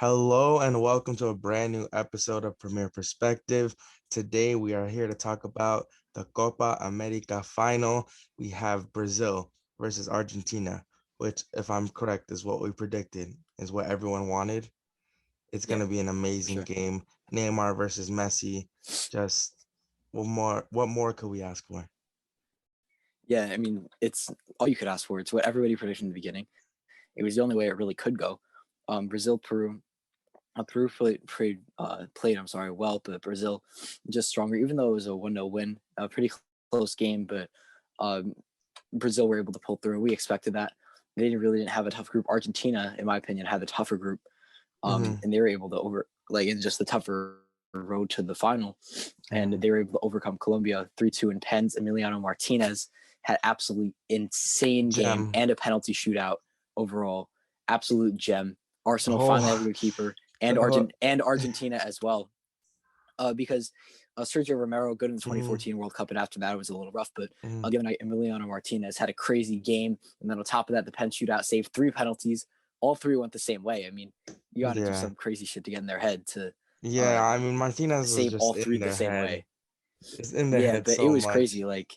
Hello and welcome to a brand new episode of Premier Perspective. Today we are here to talk about the Copa America final. We have Brazil versus Argentina, which, if I'm correct, is what we predicted, is what everyone wanted. It's going Yeah, to be an for amazing sure. game. Neymar versus Messi. Just what more could we ask for? Yeah, I mean, it's all you could ask for. It's what everybody predicted in the beginning. It was the only way it really could go. Brazil, Peru, Peru played. I'm sorry, well, but Brazil just stronger. Even though it was a 1-0 win, a pretty close game, but um, Brazil were able to pull through. We expected that. They didn't have a tough group. Argentina, in my opinion, had the tougher group, Hmm. and they were able to it's just the tougher road to the final, and they were able to overcome Colombia 3-2 in pens. Emiliano Martinez had absolutely insane game Gem. and a penalty shootout overall. Absolute gem. Arsenal Oh, finally have a good keeper, and oh, Argentina as well. Because Sergio Romero good in the mm, 2014 World Cup, and after that it was a little rough. But mm, the other night, Emiliano Martinez had a crazy game, and then on top of that, the pen shootout saved three penalties. All three went the same way. I mean, you got to do yeah. some crazy shit to get in their head to Yeah, uh, I mean Martinez was save just all three in the their same head. way. It's in their Yeah, head but it so was crazy. much. Like,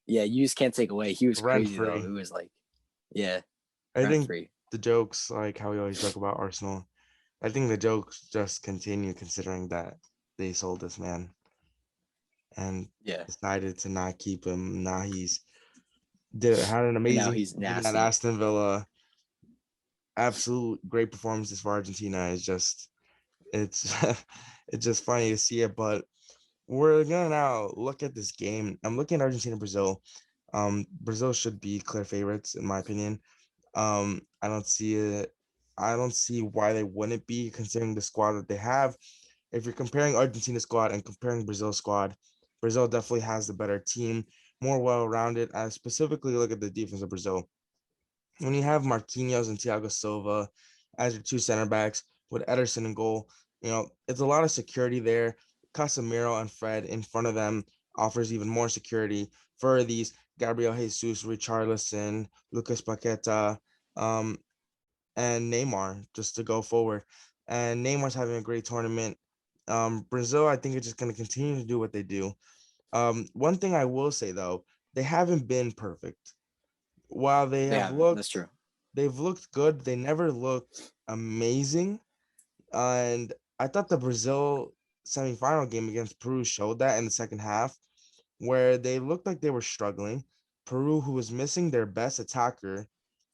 yeah, you just can't take away. He was Rent crazy though. It free. was like, yeah, I rent think free. the jokes, like how we always joke about Arsenal, I think the jokes just continue considering that they sold this man and Yeah, decided to not keep him. Now he's did had an and now amazing he's season at nasty. Aston Villa. Absolute great performances for Argentina. It's it's just funny to see it, but we're gonna now look at this game. I'm looking at Argentina Brazil. Brazil should be clear favorites in my opinion. I don't see it. I don't see why they wouldn't be considering the squad that they have. If you're comparing Argentina squad and comparing Brazil squad, Brazil definitely has the better team, more well-rounded. I specifically look at the defense of Brazil. When you have Marquinhos and Thiago Silva as your two center backs with Ederson in goal, it's a lot of security there. Casemiro and Fred in front of them offers even more security. For these Gabriel Jesus, Richarlison, Lucas Paqueta, um, and Neymar just to go forward. And Neymar's having a great tournament. Brazil, I think, is just going to continue to do what they do. One thing I will say though, they haven't been perfect. While they They have haven't. That's looked, true. they've looked good. They never looked amazing. And I thought the Brazil semifinal game against Peru showed that in the second half, where they looked like they were struggling. Peru, who was missing their best attacker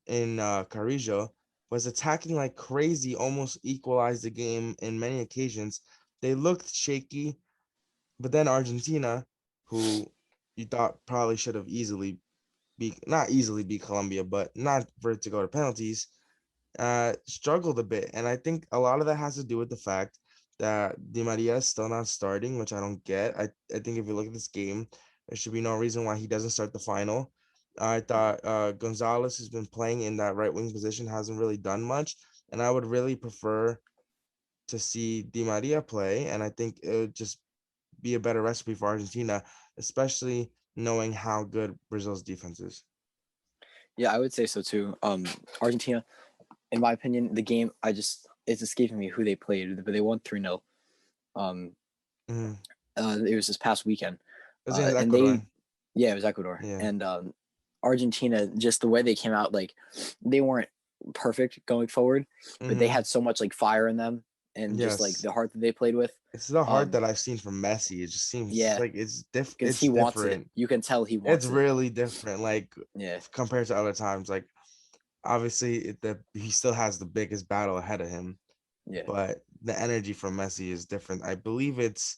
in Carrillo, was attacking like crazy, almost equalized the game in many occasions. They looked shaky, but then Argentina, who you thought probably should have easily beat, not easily beat Colombia, but not for it to go to penalties, struggled a bit. And I think a lot of that has to do with the fact that Di Maria is still not starting, which I don't get. I think if you look at this game, there should be no reason why he doesn't start the final. I thought Gonzalez has been playing in that right wing position, hasn't really done much. And I would really prefer to see Di Maria play. And I think it would just be a better recipe for Argentina, especially knowing how good Brazil's defense is. Yeah, I would say so too. Argentina, in my opinion, the game it's escaping me who they played, but they won 3-0. Um, Mm-hmm. it was this past weekend, It was against and Ecuador. yeah, it was Ecuador, Yeah. and Argentina. Just the way they came out, like they weren't perfect going forward, but they Mm-hmm. had so much like fire in them, and just like Yes. the heart that they played with. It's the heart Um, that I've seen from Messi. It just seems yeah, like because it's he wants it. different. You can tell he It's wants it. really different, like Yeah, compared to other times. Like obviously he still has the biggest battle ahead of him, yeah. but the energy from Messi is different. I believe it's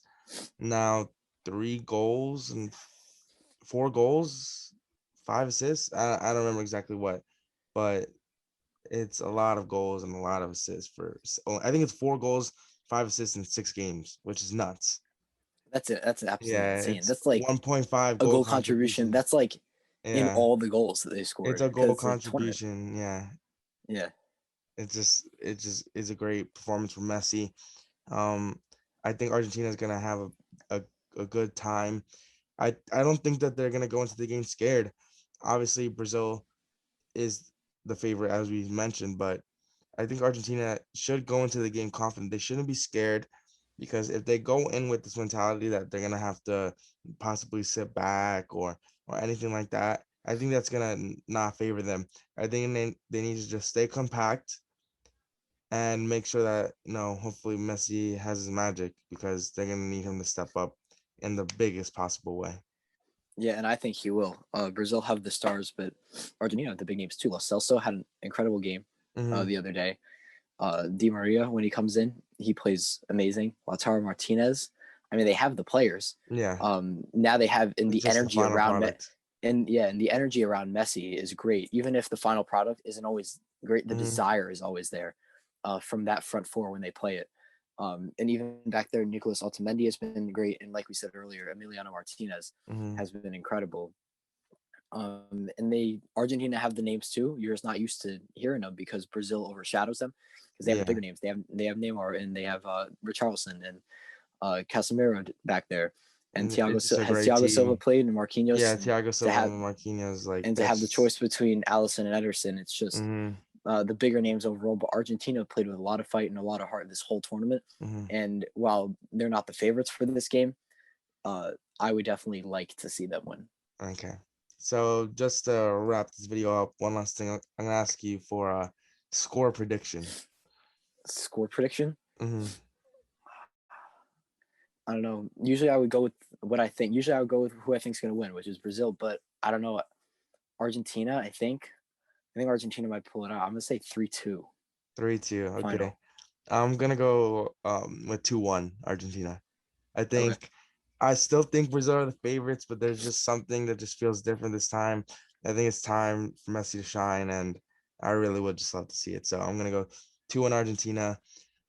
now 3 goals and 4 goals, 5 assists. I don't remember exactly what, but it's a lot of goals and a lot of assists for. I think it's 4 goals, 5 assists in 6 games, which is nuts. That's it. That's absolutely Yeah, insane. it's That's like 1.5 a goal goal contribution. contribution. That's like in Yeah, all the goals that they it's scored a because goal it's a tournament. contribution. Yeah, Yeah, it just is a great performance from Messi. Um, I think Argentina is gonna have a, a good time. I don't think that they're gonna go into the game scared. Obviously, Brazil is the favorite as we mentioned, but I think Argentina should go into the game confident. They shouldn't be scared because if they go in with this mentality that they're gonna have to possibly sit back or anything like that, I think that's gonna not favor them. I think they need to just stay compact and make sure that hopefully Messi has his magic because they're gonna need him to step up in the biggest possible way. Yeah, and I think he will. Brazil have the stars, but Argentina have the big names too. Lo Celso had an incredible game Hmm. the other day. Di Maria, when he comes in, he plays amazing. Lautaro Martinez. I mean, they have the players. Yeah, Now they have in it's the just the energy final around product. and the energy around Messi is great. Even if the final product isn't always great, the Hmm. desire is always there from that front four when they play it. And even back there, Nicolas Otamendi has been great, and like we said earlier, Emiliano Martinez Hmm. has been incredible. And they Argentina have the names too. You're just not used to hearing them because Brazil overshadows them because they have the Yeah, bigger names. They have Neymar and they have Richarlison and Casemiro back there, and and it's just a Has great Thiago Silva team. played and Yeah, Marquinhos Thiago to Silva have and Marquinhos, like and to have that's the just. choice between Allison and Ederson. It's just Hmm. the bigger names overall. But Argentina played with a lot of fight and a lot of heart this whole tournament. Hmm. And while they're not the favorites for this game, uh, I would definitely like to see them win. Okay. So just to wrap this video up, one last thing, I'm gonna ask you for a score prediction. Score prediction. Hmm. I don't know. Usually I would go with what I think. Usually I would go with who I think is going to win, which is Brazil. But I don't know. Argentina, I think. I think Argentina might pull it out. I'm going to say 3-2 3-2. Okay. final. I'm gonna go with 2-1 Argentina. Okay. I still think Brazil are the favorites, but there's just something that just feels different this time. I think it's time for Messi to shine, and I really would just love to see it. So I'm gonna go 2-1 Argentina.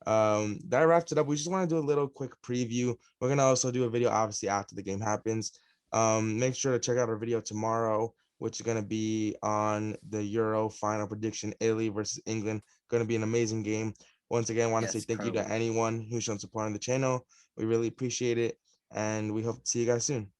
That wraps it up. We just want to do a little quick preview. We're gonna also do a video obviously after the game happens. Make sure to check out our video tomorrow, which is gonna be on the Euro final prediction, Italy versus England. Gonna be an amazing game. Once again, I want to say Yes, thank you to incredible. anyone who's shown support on the channel. We really appreciate it, and we hope to see you guys soon.